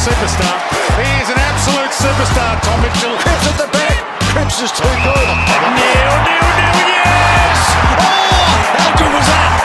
superstar. He is an absolute superstar, Tom Mitchell. Cripps at the back. Cripps is too good. Nil, yes! Oh, how good was that?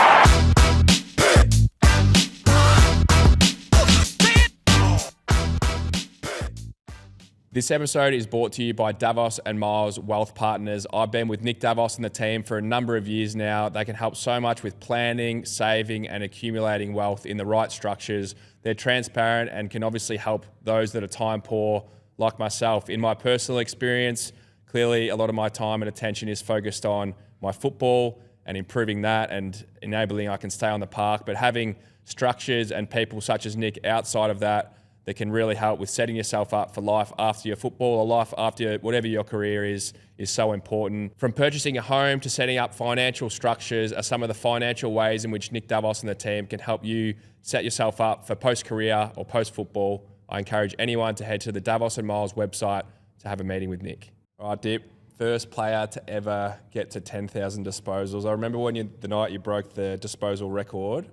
This episode is brought to you by Davos and Miles Wealth Partners. I've been with Nick Davos and the team for a number of years now. They can help so much with planning, saving, and accumulating wealth in the right structures. They're transparent and can obviously help those that are time poor, like myself. In my personal experience, clearly a lot of my time and attention is focused on my football and improving that and enabling I can stay on the park. But having structures and people such as Nick outside of that can really help with setting yourself up for life after your football or life after whatever your career is so important. From purchasing a home to setting up financial structures are some of the financial ways in which Nick Davos and the team can help you set yourself up for post-career or post-football. I encourage anyone to head to the Davos and Miles website to have a meeting with Nick. All right, Dip. First player to ever get to 10,000 disposals. I remember the night you broke the disposal record,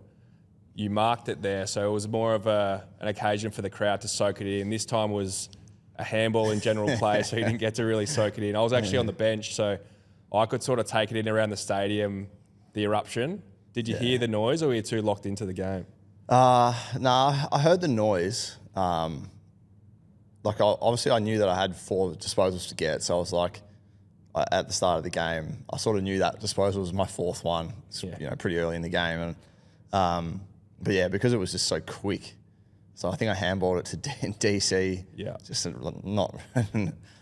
you marked it there, so it was more of an occasion for the crowd to soak it in. This time was a handball in general play, so you didn't get to really soak it in. I was actually on the bench, so I could sort of take it in around the stadium, the eruption. Did you hear the noise, or were you too locked into the game? Nah, I heard the noise. Obviously I knew that I had 4 disposals to get, so I was like, at the start of the game, I sort of knew that disposal was my 4th one, pretty early in the game. And but yeah, because it was just so quick, so I think I handballed it to DC. Yeah, just not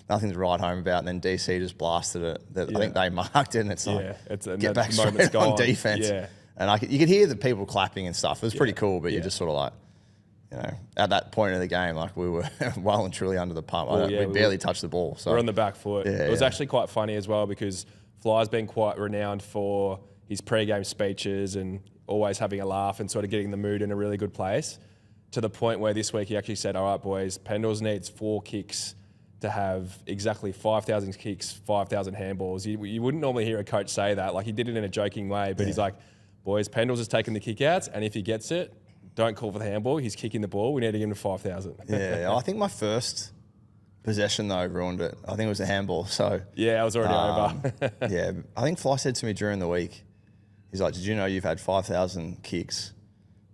nothing to write home about. And then DC just blasted it. I think they marked it, and it's like get back straight on defense. Yeah, and you could hear the people clapping and stuff. It was pretty cool, but you're just sort of like, at that point of the game, like we were well and truly under the pump. We barely touched the ball. So we're on the back foot. It was actually quite funny as well because Fly's been quite renowned for his pre-game speeches and always having a laugh and sort of getting the mood in a really good place, to the point where this week he actually said, all right, boys, Pendles needs 4 kicks to have exactly 5,000 kicks, 5,000 handballs. You wouldn't normally hear a coach say that. Like, he did it in a joking way, but he's like, boys, Pendles is taking the kick outs, and if he gets it, don't call for the handball. He's kicking the ball. We need to get him to 5,000. Yeah, I think my first possession, though, ruined it. I think it was a handball. So yeah, I was already over. Yeah, I think Fly said to me during the week, he's like, did you know you've had 5,000 kicks?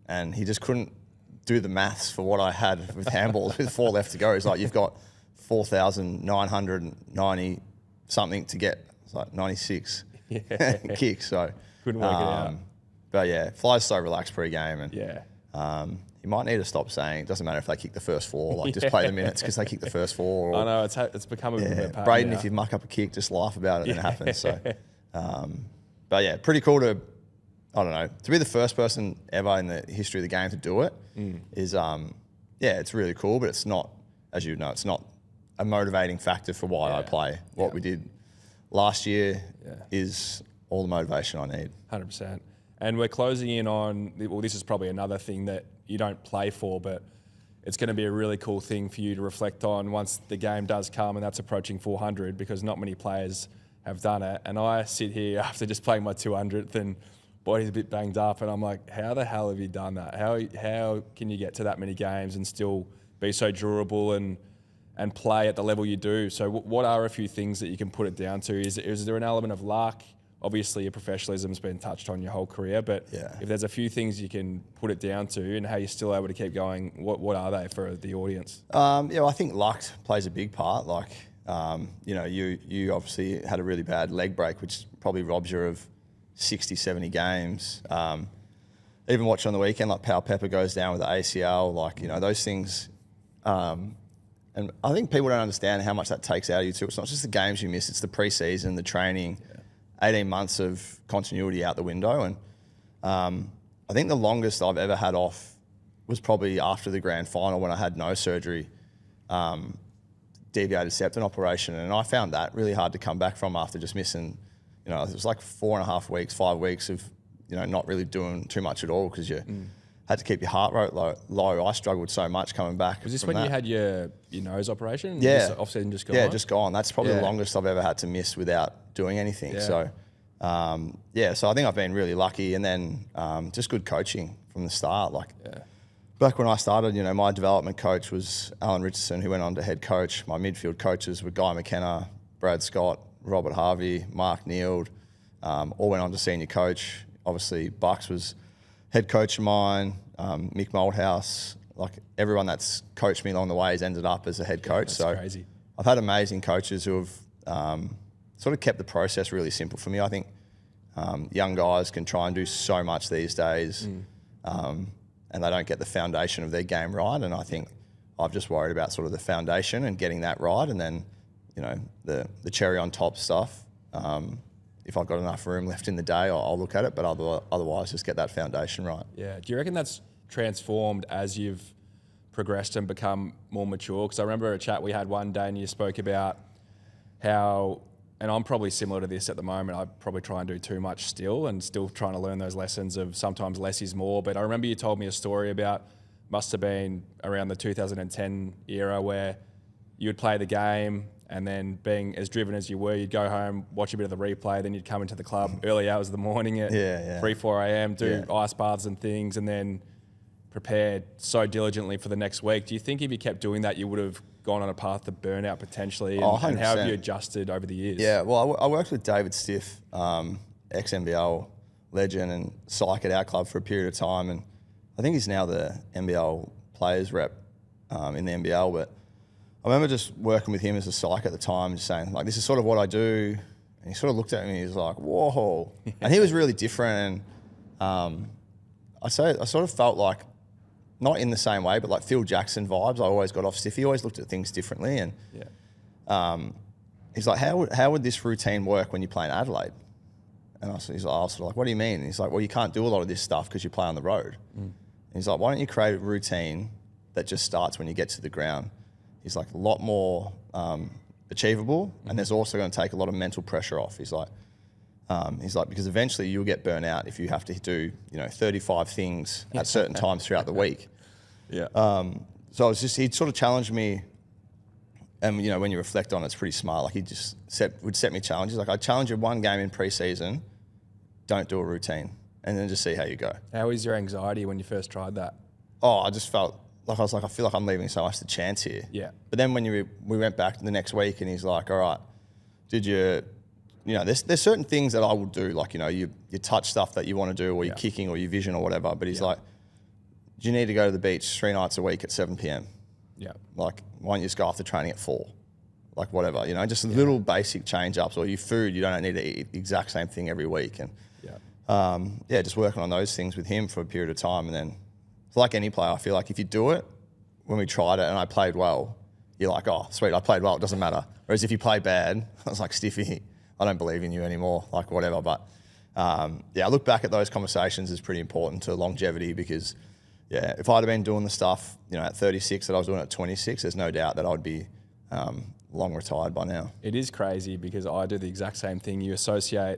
And he just couldn't do the maths for what I had with handballs with 4 left to go. He's like, you've got 4,990 something to get. It's like 96 kicks. So couldn't work it out. But yeah, Fly's so relaxed pre-game. And you might need to stop saying, it doesn't matter if they kick the first 4, like just play the minutes because they kick the first 4. Or, I know, it's become a bit of a pain. Braden, if you muck up a kick, just laugh about it and it happens. So, but yeah, pretty cool to be the first person ever in the history of the game to do it is, it's really cool, but it's not, as you know, it's not a motivating factor for why I play. What we did last year is all the motivation I need. 100%. And we're closing in on, well, this is probably another thing that you don't play for, but it's going to be a really cool thing for you to reflect on once the game does come, and that's approaching 400, because not many players have done it. And I sit here after just playing my 200th and body's a bit banged up, and I'm like, how the hell have you done that? How can you get to that many games and still be so durable and play at the level you do? So what are a few things that you can put it down to? Is there an element of luck? Obviously, your professionalism's been touched on your whole career, but if there's a few things you can put it down to and how you're still able to keep going, what are they for the audience? I think luck plays a big part. Like, you obviously had a really bad leg break, which probably robs you of 60, 70 games. Even watching on the weekend, like Pau Pepper goes down with the ACL, those things. And I think people don't understand how much that takes out of you too. It's not just the games you miss, it's the pre-season, the training, 18 months of continuity out the window. And I think the longest I've ever had off was probably after the grand final when I had no surgery, deviated septum operation. And I found that really hard to come back from after just missing, it was like 4.5 weeks, 5 weeks of, not really doing too much at all because you had to keep your heart rate low. I struggled so much coming back. Was this when you had your nose operation? Yeah. Off-season just gone? Yeah, just gone. That's probably the longest I've ever had to miss without doing anything. Yeah. So, so I think I've been really lucky. And then just good coaching from the start. back when I started, my development coach was Alan Richardson, who went on to head coach. My midfield coaches were Guy McKenna, Brad Scott, Robert Harvey, Mark Neild, all went on to senior coach. Obviously, Bucks was head coach of mine, Mick Moldhouse. Like, everyone that's coached me along the way has ended up as a head coach. That's so crazy. I've had amazing coaches who have sort of kept the process really simple for me. I think young guys can try and do so much these days, and they don't get the foundation of their game right. And I think I've just worried about sort of the foundation and getting that right, and then the cherry on top stuff. If I've got enough room left in the day, I'll look at it. But otherwise, just get that foundation right. Yeah. Do you reckon that's transformed as you've progressed and become more mature? Because I remember a chat we had one day, and you spoke about how, and I'm probably similar to this at the moment, I probably try and do too much still, and still trying to learn those lessons of sometimes less is more. But I remember you told me a story about, must have been around the 2010 era, where you would play the game, and then being as driven as you were, you'd go home, watch a bit of the replay, then you'd come into the club early hours of the morning at 3, 4 a.m, do ice baths and things, and then prepared so diligently for the next week. Do you think if you kept doing that, you would have gone on a path to burnout potentially? And, and how have you adjusted over the years? Yeah, well, I worked with David Stiff, ex-NBL legend and psych at our club for a period of time, and I think he's now the NBL players rep in the NBL, but I remember just working with him as a psych at the time, just saying, like, this is sort of what I do. And he sort of looked at me and he was like, whoa. And he was really different. And I sort of felt like, not in the same way, but like Phil Jackson vibes. I always got off Stiff. He always looked at things differently. And he's like, how would this routine work when you play in Adelaide? And I was sort of like, what do you mean? And he's like, well, you can't do a lot of this stuff because you play on the road. And he's like, why don't you create a routine that just starts when you get to the ground? He's like, a lot more achievable, and there's also going to take a lot of mental pressure off. He's like, because eventually you'll get burnt out if you have to do 35 things at certain times throughout the week. So he'd sort of challenged me, and when you reflect on it, it's pretty smart. Like, he just would set me challenges. Like, I challenge you one game in pre-season, don't do a routine, and then just see how you go. How was your anxiety when you first tried that? Oh, I just felt like, I feel like I'm leaving so much to chance here. Yeah. But then when we went back the next week, and he's like, all right, did you, there's certain things that I will do, like, you touch stuff that you want to do, or you're kicking, or your vision, or whatever. But he's like, do you need to go to the beach 3 nights a week at 7 p.m? Yeah. Like, why don't you just go after training at 4? Like, whatever, just little basic change ups, or your food, you don't need to eat the exact same thing every week. And just working on those things with him for a period of time. And then, it's like any player, I feel like if you do it, when we tried it and I played well, you're like, oh, sweet, I played well, it doesn't matter. Whereas if you play bad, I was like, Stiffy, I don't believe in you anymore, like, whatever. But I look back at those conversations as pretty important to longevity, because if I'd have been doing the stuff, at 36 that I was doing at 26, there's no doubt that I'd be long retired by now. It is crazy, because I do the exact same thing. You associate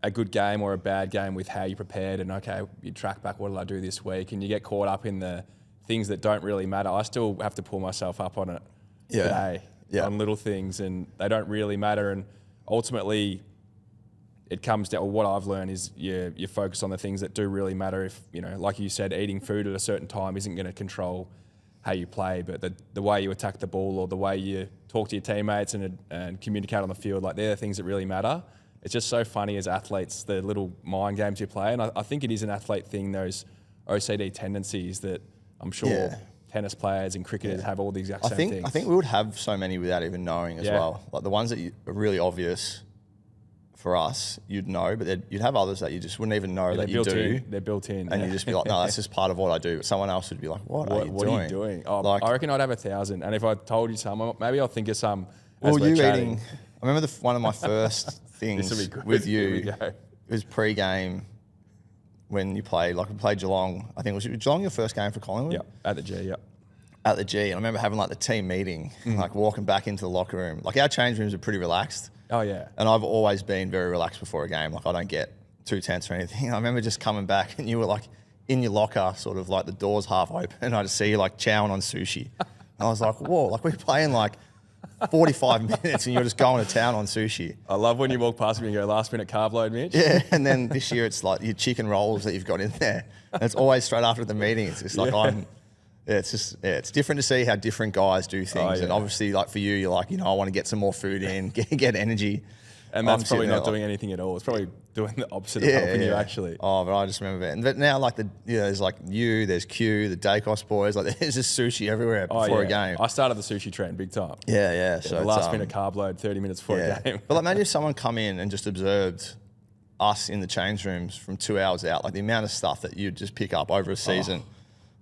a good game or a bad game with how you prepared, and okay, you track back, what did I do this week? And you get caught up in the things that don't really matter. I still have to pull myself up on it today, on little things, and they don't really matter. And ultimately, it comes down, what I've learned is you focus on the things that do really matter. If, like you said, eating food at a certain time isn't going to control how you play, but the way you attack the ball, or the way you talk to your teammates and communicate on the field, like, they're the things that really matter. It's just so funny as athletes, the little mind games you play. And I think it is an athlete thing, those OCD tendencies that I'm sure tennis players and cricketers have all the exact same things. I think we would have so many without even knowing as well. Like, the ones that are really obvious for us, you'd know, but you'd have others that you just wouldn't even know that you do. They're built in. And you just be like, no, that's just part of what I do. But someone else would be like, what are you doing? Oh, like, I reckon I'd have 1,000. And if I told you some, maybe I'll think of some as we're chatting. I remember one of my first things with you, it was pre-game when you played, like, we played Geelong. I think was Geelong your first game for Collingwood? Yeah, at the G, At the G. And I remember having, like, the team meeting, like, walking back into the locker room. Like, our change rooms are pretty relaxed. Oh, yeah. And I've always been very relaxed before a game. Like, I don't get too tense or anything. I remember just coming back and you were, like, in your locker, sort of like the doors half open, and I just see you, like, chowing on sushi. And I was like, whoa, like, we're playing, like, 45 minutes and you're just going to town on sushi. I love when you walk past me and go, last minute carb load, Mitch. Yeah, and then this year it's like your chicken rolls that you've got in there. And it's always straight after the meeting. It's just like, it's different to see how different guys do things. And obviously, like for you, you're like, I want to get some more food in, get energy. And that's probably not doing anything at all. It's probably doing the opposite of helping you, actually. Oh, but I just remember that. But now, like, there's like there's Q, the Dacos boys. Like, there's just sushi everywhere before a game. I started the sushi trend big time. Yeah. So the last minute carb load, 30 minutes before a game. But like, imagine if someone come in and just observed us in the change rooms from 2 hours out, like the amount of stuff that you just pick up over a season.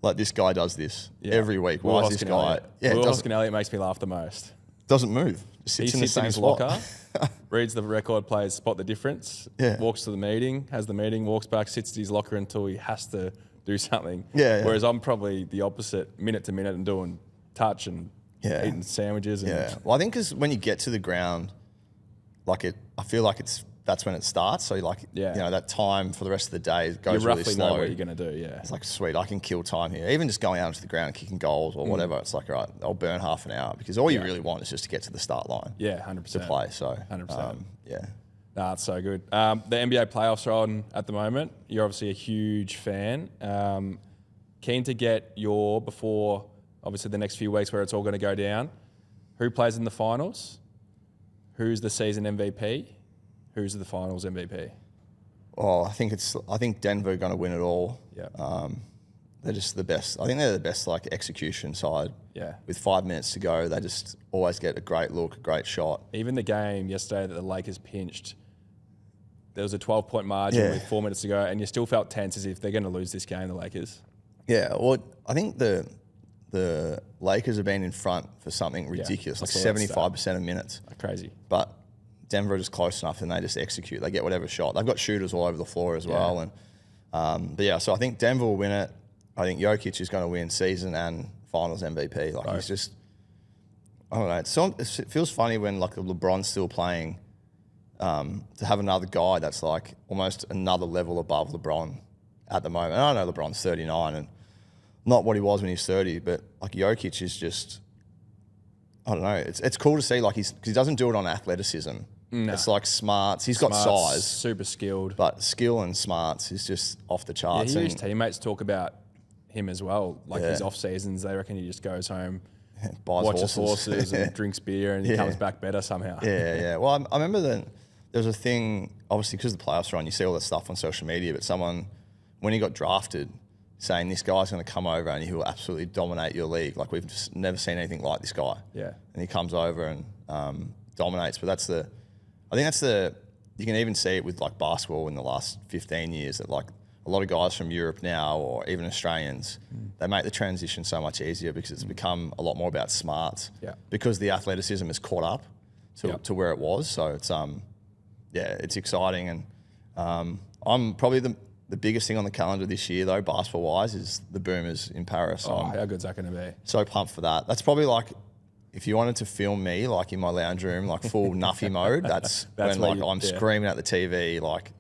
Like, this guy does this every week. Why is this guy? Will Hoskin Elliott makes me laugh the most. Doesn't move. Just sits in the same his spot. locker, reads the record players, spot the difference, walks to the meeting, has the meeting, walks back, sits at his locker until he has to do something. Whereas I'm probably the opposite, minute to minute, and doing touch and eating sandwiches. And Well, I think because when you get to the ground, like I feel like that's when it starts. So like, that time for the rest of the day goes you really roughly slow. know what you're going to do, It's like, sweet, I can kill time here. Even just going out into the ground and kicking goals or whatever, it's like, all right, I'll burn half an hour because all you really want is just to get to the start line. 100%. To play, so. 100%. Nah, it's so good. The NBA playoffs are on at the moment. You're obviously a huge fan. Keen to get before, obviously, the next few weeks where it's all going to go down. Who plays in the finals? Who's the season MVP? Who's the finals MVP? Oh, I think Denver are going to win it all. Yeah. They're just the best. I think they're the best like execution side. Yeah. With 5 minutes to go, they just always get a great look, a great shot. Even the game yesterday that the Lakers pinched, there was a 12-point margin with 4 minutes to go, and you still felt tense as if they're going to lose this game, the Lakers. Yeah. Well, I think the Lakers have been in front for something ridiculous, like 75% of minutes. Crazy. But Denver are just close enough and they just execute. They get whatever shot. They've got shooters all over the floor as well. And so I think Denver will win it. I think Jokic is going to win season and finals MVP. Like he's just, I don't know. It feels funny when like LeBron's still playing to have another guy that's like almost another level above LeBron at the moment. And I know LeBron's 39 and not what he was when he's 30, but like Jokic is just, I don't know. It's cool to see like because he doesn't do it on athleticism. No. It's like smarts. He's got size. Super skilled. But skill and smarts is just off the charts. Yeah, his teammates talk about him as well. Like his off seasons, they reckon he just goes home, watches horses and drinks beer and he comes back better somehow. Yeah. Well, I remember that there was a thing, obviously because the playoffs are on, you see all that stuff on social media, but someone, when he got drafted, saying this guy's going to come over and he will absolutely dominate your league. Like we've just never seen anything like this guy. Yeah. And he comes over and dominates. But I think you can even see it with like basketball in the last 15 years that like a lot of guys from Europe now or even Australians, they make the transition so much easier because it's become a lot more about smarts. Yeah. Because the athleticism is caught up to where it was. So it's it's exciting. And I'm probably the biggest thing on the calendar this year, though, basketball-wise, is the Boomers in Paris. How good's that going to be? So pumped for that. That's probably like, if you wanted to film me, like in my lounge room, like full Nuffy mode, that's when like I'm screaming at the TV, like,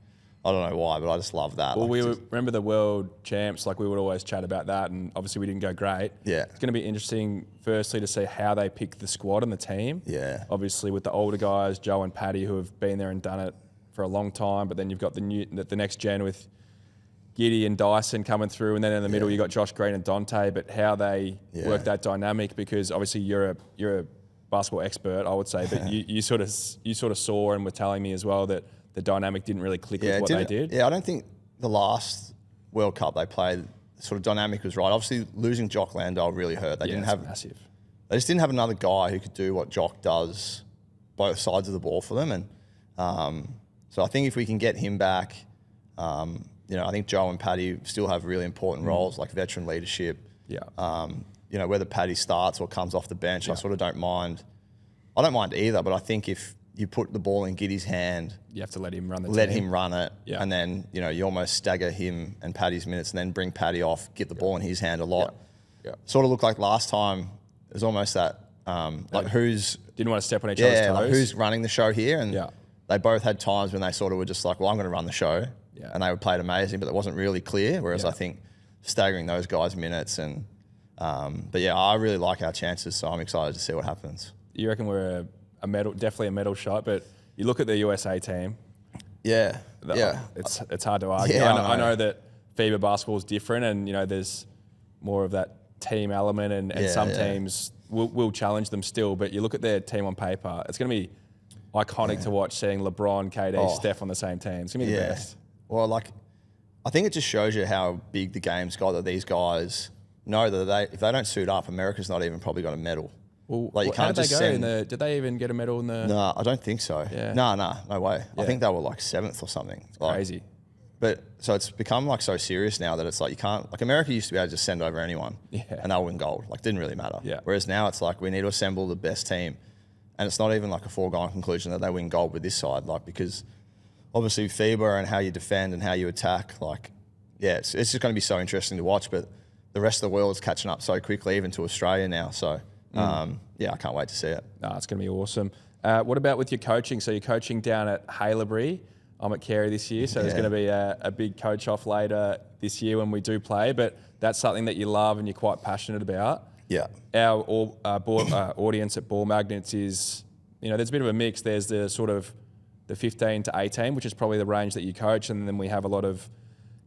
I don't know why, but I just love that. Well, like, remember the world champs, like we would always chat about that, and obviously we didn't go great. Yeah. It's going to be interesting, firstly, to see how they pick the squad and the team. Yeah. Obviously with the older guys, Joe and Paddy, who have been there and done it for a long time, but then you've got the next gen with Giddey and Dyson coming through, and then in the middle you got Josh Green and Dante. But how they work that dynamic, because obviously you're a basketball expert, I would say, but you sort of saw and were telling me as well that the dynamic didn't really click with what they did. Yeah, I don't think the last World Cup they played, the sort of dynamic was right. Obviously losing Jock Landale really hurt. They didn't have massive. They just didn't have another guy who could do what Jock does, both sides of the ball for them, and so I think if we can get him back. I think Joe and Paddy still have really important roles, like veteran leadership. Yeah. Whether Paddy starts or comes off the bench, I sort of don't mind. I don't mind either, but I think if you put the ball in Giddey's hand, you have to let him run him run it, and then you almost stagger him and Paddy's minutes, and then bring Paddy off, get the ball in his hand a lot. Yeah. Sort of looked like last time. It was almost that who's didn't want to step on each other's toes. Like who's running the show here, and Yeah. they both had times when they sort of were just like, well, I'm going to run the show. Yeah. And they would play it amazing, but it wasn't really clear. Whereas I think staggering those guys' minutes and, I really like our chances. So I'm excited to see what happens. You reckon we're definitely a medal shot, but you look at the USA team. Yeah. It's hard to argue. Yeah, I know that FIBA basketball is different, and there's more of that team element, and some teams will challenge them still. But you look at their team on paper, it's going to be iconic to watch seeing LeBron, KD, Steph on the same team. It's going to be the best. Well, like, I think it just shows you how big the game's got, that these guys know that if they don't suit up, America's not even probably got a medal. Well, like, you how can't did just they go? send. Did they even get a medal in the? No, I don't think so. Yeah. No way. I think they were like 7th or something. Like, Crazy. But so it's become like so serious now that it's like you can't, like, America used to be able to just send over anyone and they'll win gold. Like, didn't really matter. Yeah. Whereas now it's like we need to assemble the best team. And it's not even like a foregone conclusion that they win gold with this side, like, because obviously FIBA and how you defend and how you attack, like, it's just going to be so interesting to watch. But the rest of the world's catching up so quickly, even to Australia now. So, I can't wait to see it. No, it's going to be awesome. What about with your coaching? So you're coaching down at Haileybury. I'm at Carey this year, so there's going to be a big coach off later this year when we do play. But that's something that you love and you're quite passionate about. Yeah. Our audience at Ball Magnets is, there's a bit of a mix. There's the sort of the 15 to 18, which is probably the range that you coach, and then we have a lot of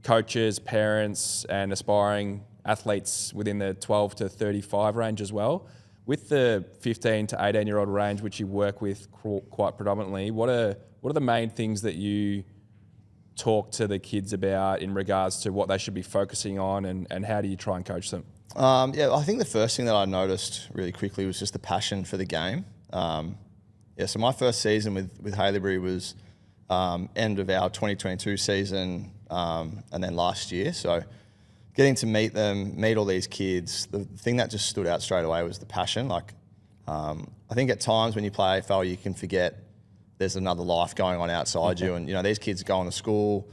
coaches, parents, and aspiring athletes within the 12 to 35 range as well. With the 15 to 18-year-old range, which you work with quite predominantly, what are the main things that you talk to the kids about in regards to what they should be focusing on, and how do you try and coach them? I think the first thing that I noticed really quickly was just the passion for the game. So my first season with Haileybury was end of our 2022 season, and then last year. So getting to meet them, meet all these kids, the thing that just stood out straight away was the passion. Like, I think at times when you play AFL, you can forget there's another life going on outside you. And, these kids are going to school,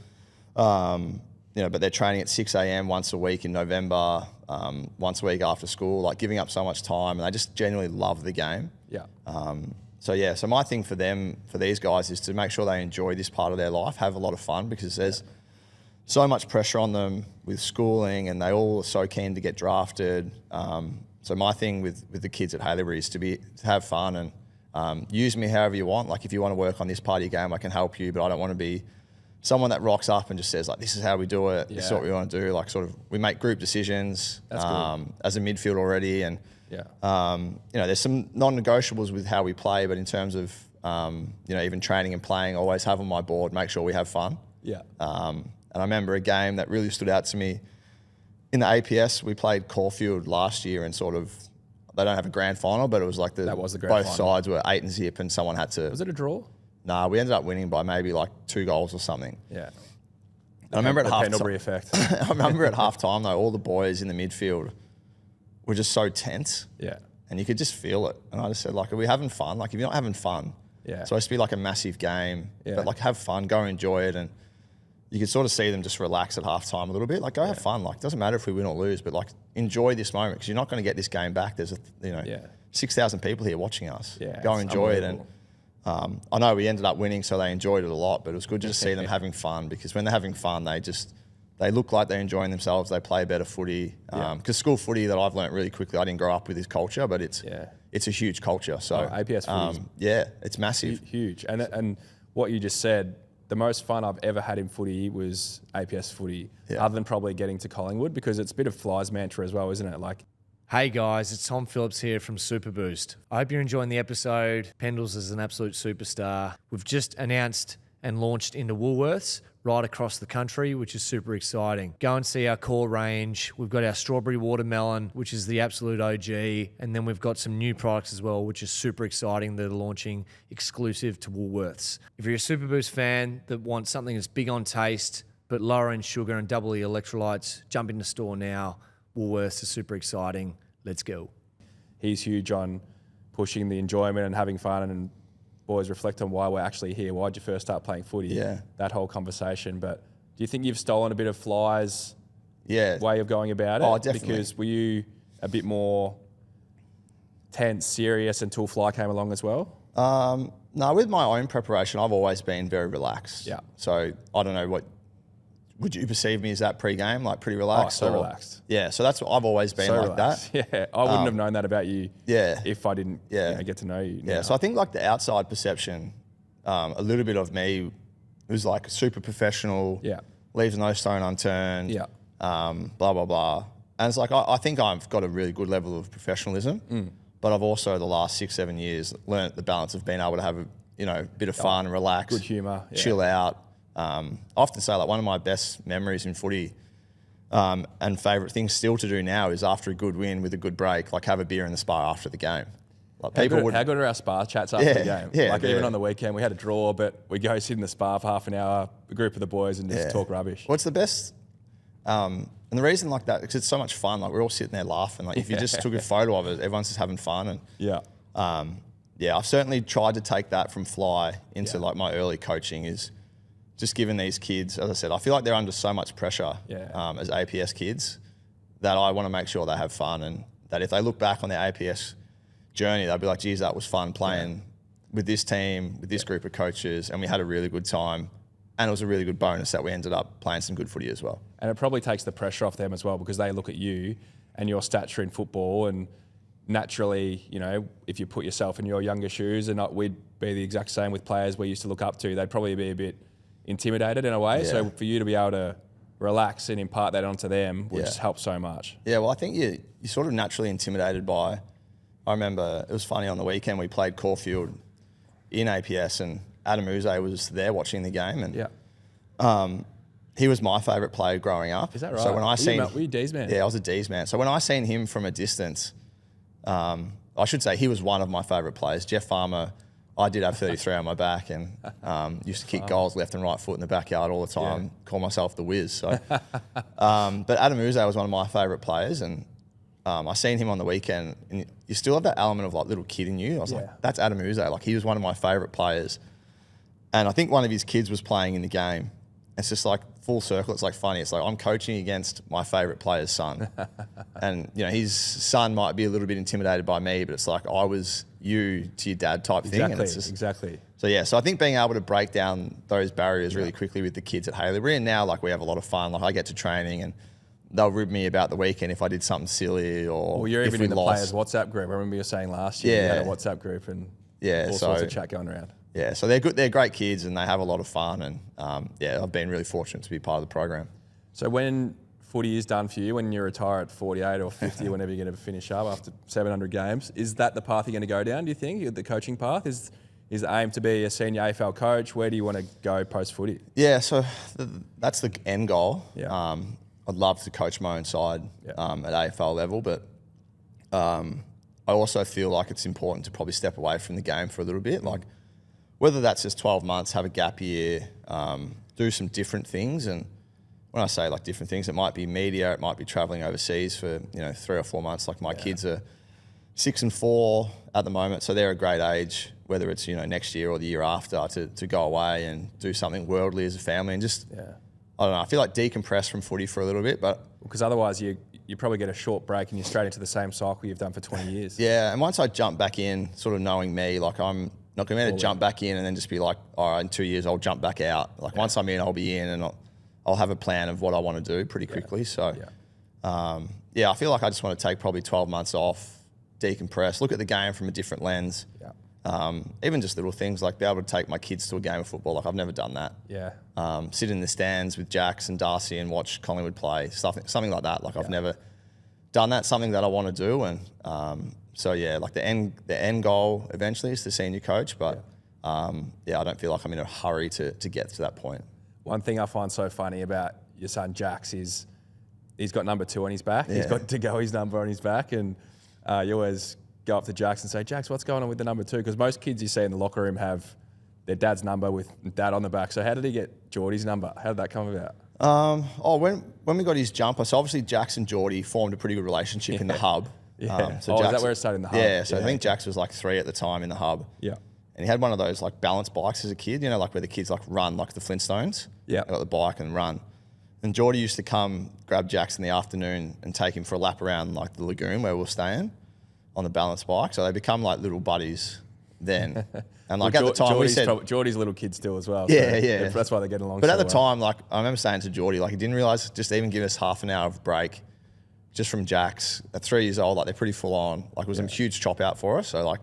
but they're training at 6 a.m. once a week in November, once a week after school, like giving up so much time, and they just genuinely love the game. Yeah. So my thing for them, for these guys, is to make sure they enjoy this part of their life, have a lot of fun, because there's so much pressure on them with schooling, and they all are so keen to get drafted. So my thing with the kids at Haileybury is to have fun and use me however you want. Like, if you want to work on this part of your game, I can help you, but I don't want to be someone that rocks up and just says, like, this is how we do it, this is what we want to do. Like, sort of, we make group decisions as a midfield already, and there's some non-negotiables with how we play, but in terms of even training and playing, I always have on my board, make sure we have fun. And I remember a game that really stood out to me in the APS. We played Caulfield last year, and sort of, they don't have a grand final, but it was like that was the grand both final. Sides were 8 and zip, and someone had to. Was it a draw? Nah, we ended up winning by maybe like 2 goals or something. Yeah. And I remember at half Pendlebury effect. I remember at half time though, all the boys in the midfield were just so tense. Yeah. And you could just feel it. And I just said, like, are we having fun? Like, if you're not having fun, it's supposed to be like a massive game, but like, have fun, go enjoy it. And you could sort of see them just relax at half time a little bit. Like, go have fun. Like, it doesn't matter if we win or lose, but like, enjoy this moment, because you're not going to get this game back. There's 6,000 people here watching us. Go enjoy it. And I know we ended up winning, so they enjoyed it a lot, but it was good to just see them having fun, because when they're having fun, they look like they're enjoying themselves. They play better footy. Because school footy, that I've learnt really quickly, I didn't grow up with this culture, but it's a huge culture. So APS footy, it's massive, huge. And what you just said, the most fun I've ever had in footy was APS footy, other than probably getting to Collingwood, because it's a bit of Fly's mantra as well, isn't it? Like, hey guys, it's Tom Phillips here from Super Boost. I hope you're enjoying the episode. Pendles is an absolute superstar. We've just announced and launched into Woolworths right across the country, which is super exciting. Go and see our core range. We've got our strawberry watermelon, which is the absolute OG. And then we've got some new products as well, which is super exciting, that are launching exclusive to Woolworths. If you're a Super Boost fan that wants something that's big on taste, but lower in sugar and double the electrolytes, jump in the store now. Woolworths is super exciting. Let's go. He's huge on pushing the enjoyment and having fun, and boys, reflect on why we're actually here. Why'd you first start playing footy? Yeah. That whole conversation. But do you think you've stolen a bit of Fly's way of going about it? Oh, definitely. Because were you a bit more tense, serious until Fly came along as well? No, with my own preparation, I've always been very relaxed. Yeah. So I don't know what. Would you perceive me as that pre-game, like pretty relaxed? Oh, so relaxed. Yeah, so that's what I've always been, so like relaxed. That. Yeah, I wouldn't have known that about you if I didn't get to know you. Yeah, so I think like the outside perception, a little bit of me was like super professional, leaves no stone unturned, blah, blah, blah. And it's like, I think I've got a really good level of professionalism, but I've also, the last 6-7 years, learnt the balance of being able to have a bit of fun and relax. Good humour. Yeah. Chill out. I often say, like, one of my best memories in footy and favourite things still to do now is after a good win with a good break, like have a beer in the spa after the game. Like How good are our spa chats after the game? Yeah, like even on the weekend, we had a draw, but we go sit in the spa for half an hour, a group of the boys, and just talk rubbish. What's the best? And the reason like that, because it's so much fun. Like we're all sitting there laughing. Like if you just took a photo of it, everyone's just having fun. And I've certainly tried to take that from fly into like my early coaching is just giving these kids, as I said, I feel like they're under so much pressure as APS kids that I want to make sure they have fun and that if they look back on their APS journey, they'll be like, geez, that was fun playing with this team, with this group of coaches, and we had a really good time. And it was a really good bonus that we ended up playing some good footy as well. And it probably takes the pressure off them as well because they look at you and your stature in football and naturally, if you put yourself in your younger shoes and we'd be the exact same with players we used to look up to, they'd probably be a bit intimidated in a way. Yeah. So for you to be able to relax and impart that onto them would just help so much. Yeah, well, I think you're sort of naturally intimidated by, I remember it was funny on the weekend we played Caulfield in APS and Adam Uze was there watching the game and he was my favourite player growing up. Is that right? So when were you D's man? Yeah, I was a D's man. So when I seen him from a distance, I should say he was one of my favourite players. Jeff Farmer, I did have 33 on my back and used to kick goals left and right foot in the backyard all the time, call myself the Wiz. So, but Adam Uze was one of my favourite players and I seen him on the weekend and you still have that element of like little kid in you. I was like, that's Adam Uze. Like he was one of my favourite players. And I think one of his kids was playing in the game. It's just like full circle. It's like funny. It's like I'm coaching against my favourite player's son. And, his son might be a little bit intimidated by me, but it's like I was you to your dad type thing. And it's just, exactly. So I think being able to break down those barriers really quickly with the kids at Haileybury. And now like we have a lot of fun. Like I get to training and they'll rib me about the weekend if I did something silly or well, you're if even we in the lost. players' WhatsApp group. I remember you were saying last year you had a WhatsApp group and all sorts of chat going around. Yeah, so they're good. They're great kids and they have a lot of fun. And I've been really fortunate to be part of the program. So when footy is done for you, when you retire at 48 or 50, whenever you're going to finish up after 700 games, is that the path you're going to go down? Do you think the coaching path is the aim to be a senior AFL coach? Where do you want to go post footy? Yeah, so that's the end goal. Yeah. I'd love to coach my own side at AFL level, but I also feel like it's important to probably step away from the game for a little bit. Like whether that's just 12 months, have a gap year, do some different things. And when I say like different things, it might be media, it might be traveling overseas for 3 or 4 months. Like my kids are 6 and 4 at the moment, so they're a great age. Whether it's next year or the year after, to go away and do something worldly as a family and just I don't know. I feel like decompress from footy for a little bit, but because otherwise you probably get a short break and you're straight into the same cycle you've done for 20 years. Yeah, and once I jump back in, sort of knowing me, like I'm not going to be able to jump back in and then just be like, all right, in 2 years I'll jump back out. Like once I'm in, I'll be in and I'll have a plan of what I want to do pretty quickly. So, I feel like I just want to take probably 12 months off, decompress, look at the game from a different lens. Even just little things like be able to take my kids to a game of football. Like I've never done that. Sit in the stands with Jax and Darcy and watch Collingwood play, something like that. Like I've never done that, something that I want to do. And like the end goal eventually is to senior coach, but I don't feel like I'm in a hurry to get to that point. One thing I find so funny about your son Jax is he's got number 2 on his back. He's got to go his number on his back, and you always go up to Jax and say, Jax, what's going on with the number 2? Because most kids you see in the locker room have their dad's number with dad on the back. So how did he get Geordie's number? How did that come about? When we got his jumper, so obviously Jax and Geordie formed a pretty good relationship in the hub. So Jax, is that where it started in the hub? Yeah, so I think Jax was like 3 at the time in the hub. Yeah. And he had one of those like balance bikes as a kid, like where the kids like run like the Flintstones. Yeah. They got the bike and run. And Geordie used to come grab Jax in the afternoon and take him for a lap around like the lagoon where we were staying on the balance bike. So they become like little buddies then. And like at the time we said... Geordie's little kid still as well. Yeah, so that's why they're getting along But so at the well. time, like I remember saying to Geordie, like he didn't realise just even give us half an hour of break just from Jax. At 3 years old, like they're pretty full on. Like it was a huge chop out for us. So like,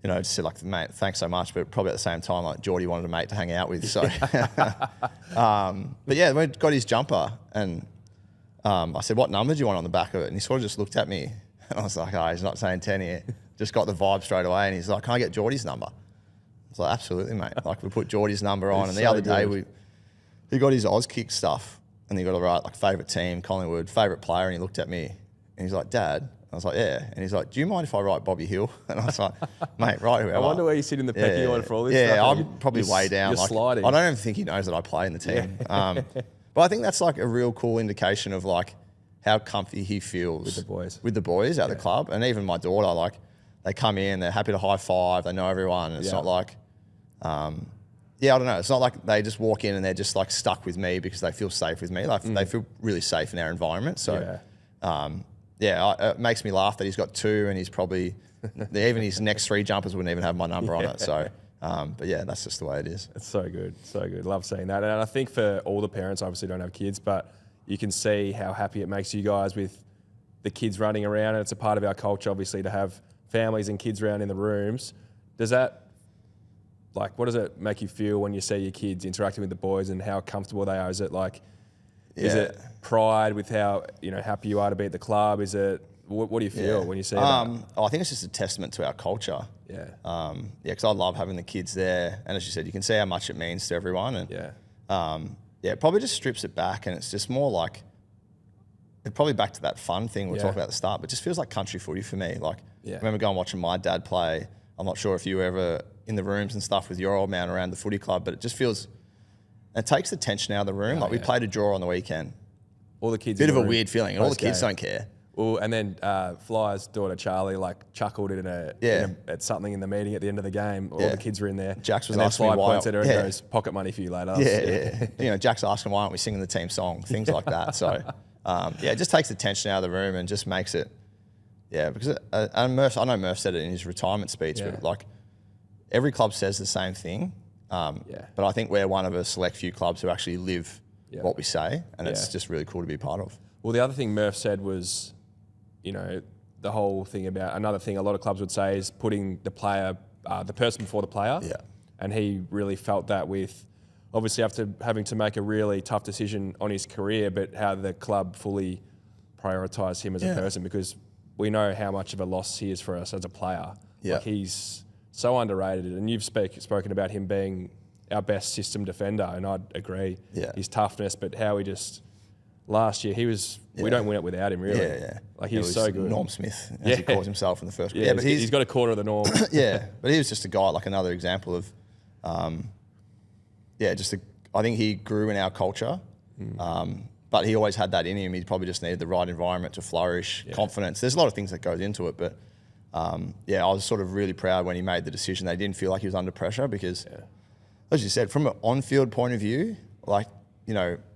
just said like, mate, thanks so much. But probably at the same time, like Geordie wanted a mate to hang out with. So, but yeah, we got his jumper and I said, what number do you want on the back of it? And he sort of just looked at me and I was like, oh, he's not saying 10 here. Just got the vibe straight away. And he's like, can I get Geordie's number? I was like, absolutely, mate. Like we put Geordie's number on. And the other day he got his Oz kick stuff and he got to write like favourite team, Collingwood, favourite player. And he looked at me and he's like, Dad. I was like, yeah. And he's like, do you mind if I write Bobby Hill? And I was like, mate, write whoever. I wonder where you sit in the pecking order for all this yeah, stuff. I'm probably way down. You're Like, sliding. I don't even think he knows that I play in the team. But I think that's like a real cool indication of like how comfy he feels with the boys at the club. And even my daughter, like they come in, they're happy to high five, they know everyone. And it's not like, I don't know. It's not like they just walk in and they're just like stuck with me because they feel safe with me. Like they feel really safe in our environment. So, it makes me laugh that he's got 2 and he's probably, even his next 3 jumpers wouldn't even have my number on it. So, but yeah, that's just the way it is. It's so good, so good. Love seeing that. And I think for all the parents, obviously don't have kids, but you can see how happy it makes you guys with the kids running around. And it's a part of our culture, obviously, to have families and kids around in the rooms. Does that, like, what does it make you feel when you see your kids interacting with the boys and how comfortable they are? Is it like, is it pride with how, happy you are to be at the club? Is it, what do you feel when you see that? I think it's just a testament to our culture. Yeah. Because I love having the kids there. And as you said, you can see how much it means to everyone. And it probably just strips it back and it's just more like, probably back to that fun thing we were talking about at the start, but it just feels like country footy for me. Like, I remember going watching my dad play. I'm not sure if you were ever in the rooms and stuff with your old man around the footy club, but it just feels, it takes the tension out of the room. We played a draw on the weekend. All the kids. Bit of a weird feeling, and all the kids don't care. Well, and then Flyer's daughter Charlie chuckled at something in the meeting at the end of the game. All the kids were in there. Jax was and asking me why. Points at her and goes, pocket money for you later. Yeah. Jack's asking why aren't we singing the team song, things like that. So it just takes the tension out of the room and just makes it. Yeah, because and Murph, I know Murph said it in his retirement speech, but like every club says the same thing. But I think we're one of a select few clubs who actually live what we say, and it's just really cool to be part of. Well, the other thing Murph said was, the whole thing about, another thing a lot of clubs would say is putting the player, the person before the player. Yeah. And he really felt that with, obviously after having to make a really tough decision on his career, but how the club fully prioritised him as a person, because we know how much of a loss he is for us as a player. Yeah. Like he's so underrated, and you've spoken about him being our best system defender, and I'd agree. Yeah. His toughness, but how he just, last year he was, we don't win it without him really. Yeah. Like he was so good. Norm Smith, as he calls himself in the first. Yeah, but he's got a quarter of the norm. But he was just a guy, like another example of, I think he grew in our culture, but he always had that in him. He probably just needed the right environment to flourish, confidence. There's a lot of things that goes into it, but I was sort of really proud when he made the decision. They didn't feel like he was under pressure because, as you said, from an on-field point of view, like,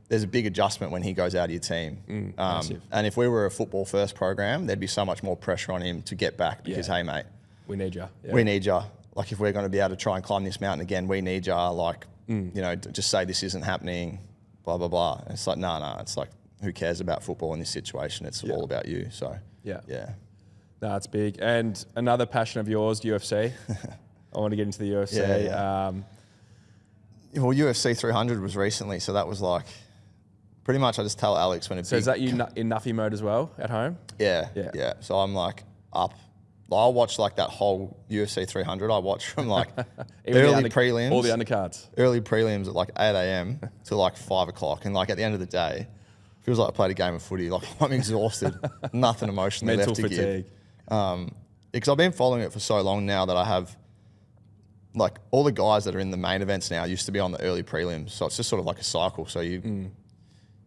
there's a big adjustment when he goes out of your team. And if we were a football-first program, there'd be so much more pressure on him to get back because, hey, mate, we need you. Yeah. We need you. Like, if we're going to be able to try and climb this mountain again, we need you. Like, just say this isn't happening, blah, blah, blah. And it's like, no. It's like, who cares about football in this situation? It's all about you. So, yeah. No, it's big. And another passion of yours, UFC. I want to get into the UFC. Well, UFC 300 was recently, so that was like, pretty much I just tell Alex when it's. So is that you in Nuffy mode as well at home? Yeah. So I'm like up. I'll watch like that whole UFC 300. I watch from like early prelims. All the undercards. Early prelims at like 8 a.m. to like 5 o'clock. And like at the end of the day, feels like I played a game of footy. Like I'm exhausted. Nothing emotionally Mental left to fatigue. give. Because I've been following it for so long now that I have, like all the guys that are in the main events now used to be on the early prelims. So it's just sort of like a cycle. So you,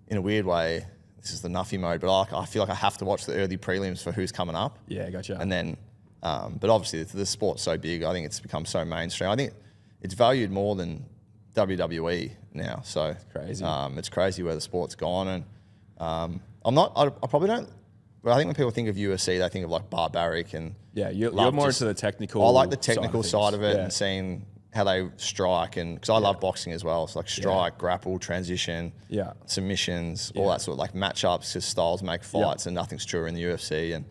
in a weird way, this is the Nuffy mode, but I feel like I have to watch the early prelims for who's coming up. Yeah, gotcha. And then, but obviously the sport's so big, I think it's become so mainstream. I think it's valued more than WWE now. So it's crazy. It's crazy where the sport's gone. And I probably don't, but I think when people think of UFC, they think of like barbaric and you're more into the technical. I like the technical side of it and seeing how they strike, and because I love boxing as well. It's like strike, grapple, transition, submissions, all that sort of like matchups, because styles make fights, and nothing's truer in the UFC. And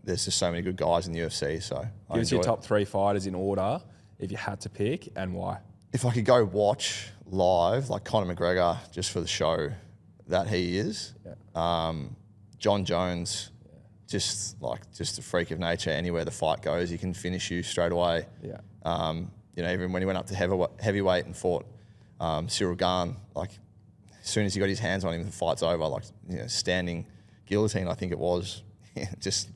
there's just so many good guys in the UFC. So give us your top 3 fighters in order if you had to pick, and why. If I could go watch live, like Conor McGregor, just for the show, that he is. John Jones, just a freak of nature. Anywhere the fight goes, he can finish you straight away. Yeah. Even when he went up to heavyweight and fought Cyril Gahn, like as soon as he got his hands on him, the fight's over. Like standing guillotine, I think it was. Just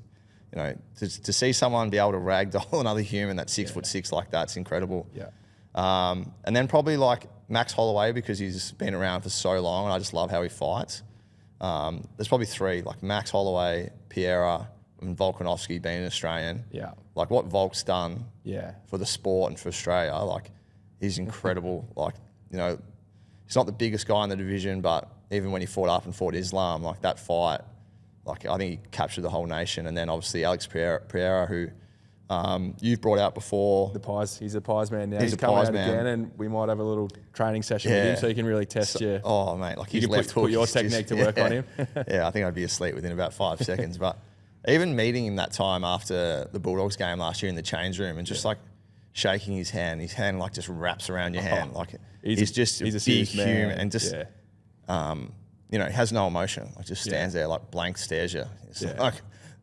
to see someone be able to ragdoll another human that's 6'6" like that's incredible. Yeah. And then probably like Max Holloway, because he's been around for so long and I just love how he fights. There's probably three, like Max Holloway, Pereira, and Volkanovski being an Australian. Yeah. Like what Volk's done Yeah. for the sport and for Australia, like he's incredible. Like, he's not the biggest guy in the division, but even when he fought up and fought Islam, like that fight, like I think he captured the whole nation. And then obviously Alex Pereira, who you've brought out before. He's a pies man now. He's a coming pies out man. again, and we might have a little training session with him so he can really test you. Oh, mate, like You his can left put hook your is just- technique to work on him. Yeah, I think I'd be asleep within about 5 seconds. But even meeting him that time after the Bulldogs game last year in the change room and just like shaking his hand like just wraps around your hand. Like he's just a big serious man. human and just, he has no emotion. Like just stands there like blank stares you. It's like,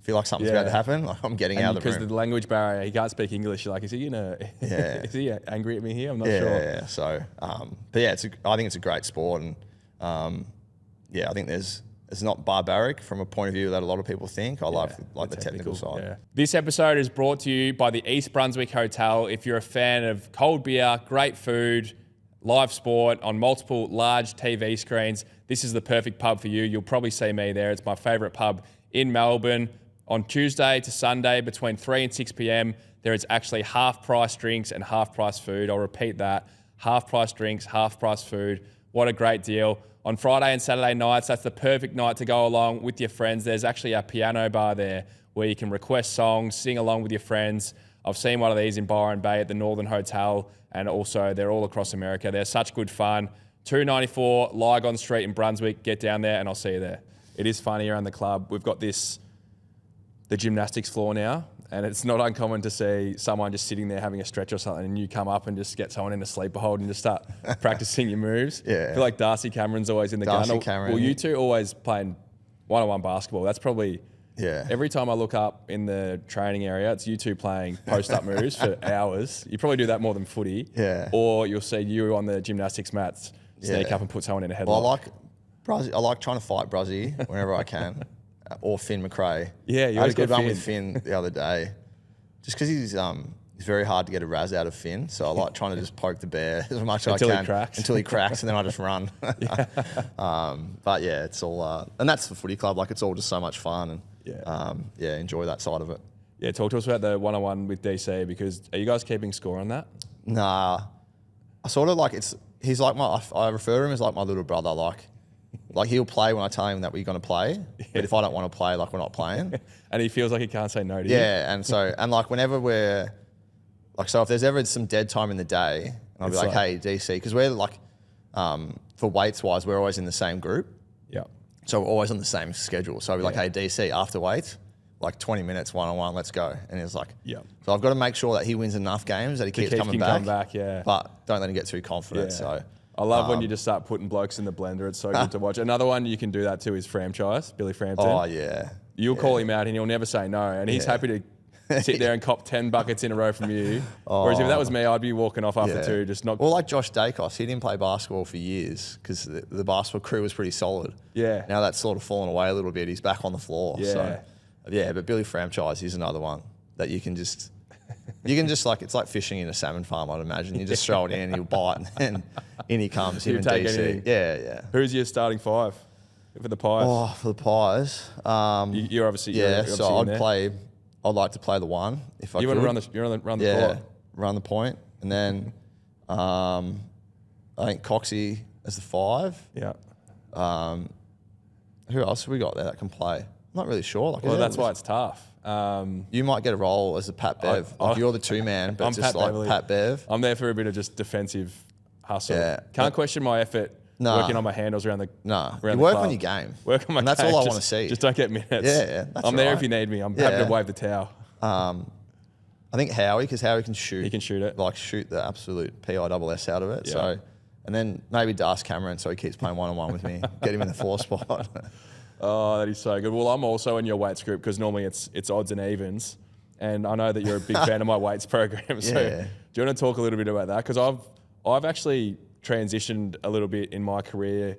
feel like something's about to happen. Like I'm getting out of the room. Because the language barrier, he can't speak English. You're like, is he is he angry at me here? I'm not sure. Yeah. So, but yeah, I think it's a great sport, and I think it's not barbaric from a point of view that a lot of people think. I love the technical side. Yeah. This episode is brought to you by the East Brunswick Hotel. If you're a fan of cold beer, great food, live sport on multiple large TV screens, this is the perfect pub for you. You'll probably see me there. It's my favourite pub in Melbourne. On Tuesday to Sunday between 3 and 6 p.m, there is actually half-price drinks and half-price food. I'll repeat that. Half-price drinks, half-price food. What a great deal. On Friday and Saturday nights, that's the perfect night to go along with your friends. There's actually a piano bar there where you can request songs, sing along with your friends. I've seen one of these in Byron Bay at the Northern Hotel, and also they're all across America. They're such good fun. 294 Lygon Street in Brunswick. Get down there and I'll see you there. It is funny around the club. We've got the gymnastics floor now, and it's not uncommon to see someone just sitting there having a stretch or something, and you come up and just get someone in a sleeper hold and just start practicing your moves. Yeah. I feel like Darcy Cameron's always in the gun. Cameron. Well, you two always playing one-on-one basketball. That's probably every time I look up in the training area, it's you two playing post-up moves for hours. You probably do that more than footy. Yeah. Or you'll see you on the gymnastics mats sneak up and put someone in a headlock. Well, I like trying to fight Bruzzy whenever I can. Or Finn McRae. Yeah, you I had a always good get run Finn. with Finn the other day. Just because he's very hard to get a razz out of Finn. So I like trying to just poke the bear as much as I can. Until he cracks, and then I just run. But yeah, it's all... and that's the footy club. Like, it's all just so much fun. And enjoy that side of it. Yeah, talk to us about the one-on-one with DC, because are you guys keeping score on that? Nah. I sort of like... He's like I refer to him as like my little brother. Like he'll play when I tell him that we're going to play. But if I don't want to play, like we're not playing. And he feels like he can't say no to you. Yeah, and like whenever we're like, so if there's ever some dead time in the day, and I'll be like, hey, DC, because we're like, for weights wise, we're always in the same group. Yeah. So we're always on the same schedule. So I'll be like, hey, DC, after weights, like 20 minutes one-on-one, let's go. And he's like, so I've got to make sure that he wins enough games that he keeps coming back. But don't let him get too confident. So I love when you just start putting blokes in the blender. It's so good to watch. Another one you can do that too is Franchise, Billy Frampton. Oh, yeah. You'll call him out and he'll never say no. And he's happy to sit there and cop 10 buckets in a row from you. Whereas if that was me, I'd be walking off after two, just not... Well, like Josh Dacos, he didn't play basketball for years because the basketball crew was pretty solid. Yeah. Now that's sort of fallen away a little bit. He's back on the floor. Yeah. So, but Billy Franchise is another one that you can just like, it's like fishing in a salmon farm, I'd imagine. You just throw it in, he'll bite, and then in he comes, him and take DC. anything. Yeah. Who's your starting five for the Pies? Oh, for the Pies. You're obviously... so I'd like to play the one if I could. You want to run the court? Run the point. And then I think Coxie as the 5. Yeah. Who else have we got there that can play? I'm not really sure. Like, Well, that's why it's tough. You might get a role as a Pat Bev. You're the 2-man, but I'm just Pat like Beverley. Pat Bev. I'm there for a bit of just defensive hustle. Yeah. Can't question my effort working on my handles around the No, around you the work club. on your game. Work on my and that's game. all I Just- want to see. Just don't get minutes. Yeah, that's I'm there right. if you need me. I'm happy to wave the towel. I think Howie, because Howie can shoot. He can shoot it. Like shoot the absolute PISS out of it. Yeah. So And then maybe Darce Cameron, so he keeps playing one-on-one with me. Get him in the 4 spot. Oh, that is so good. Well, I'm also in your weights group because normally it's odds and evens. And I know that you're a big fan of my weights program. So Yeah. do you want to talk a little bit about that? Because I've actually transitioned a little bit in my career.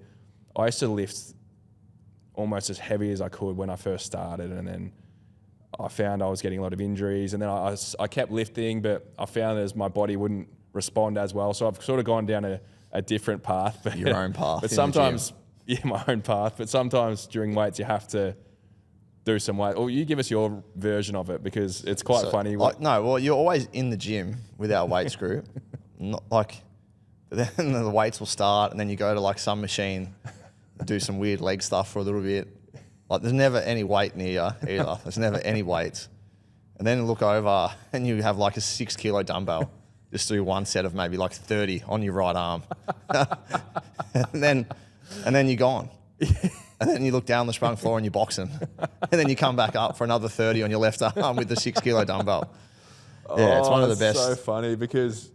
I used to lift almost as heavy as I could when I first started, and then I found I was getting a lot of injuries, and then I kept lifting, but I found as my body wouldn't respond as well. So I've sort of gone down a different path. But, Your own path. But in the sometimes, gym. my own path. But sometimes during weights, you have to do some weight. Or you give us your version of it because it's quite funny. Well, you're always in the gym with our weights group. Not like, then the weights will start, and then you go to like some machine, do some weird leg stuff for a little bit. Like there's never any weight near you either. There's never any weights. And then look over, and you have like a 6 kilo dumbbell. Just do one set of maybe like 30 on your right arm, and then you're gone. And then you look down the sprung floor and you're boxing. And then you come back up for another 30 on your left arm with the 6 kilo dumbbell. Yeah, it's one of the best. So funny because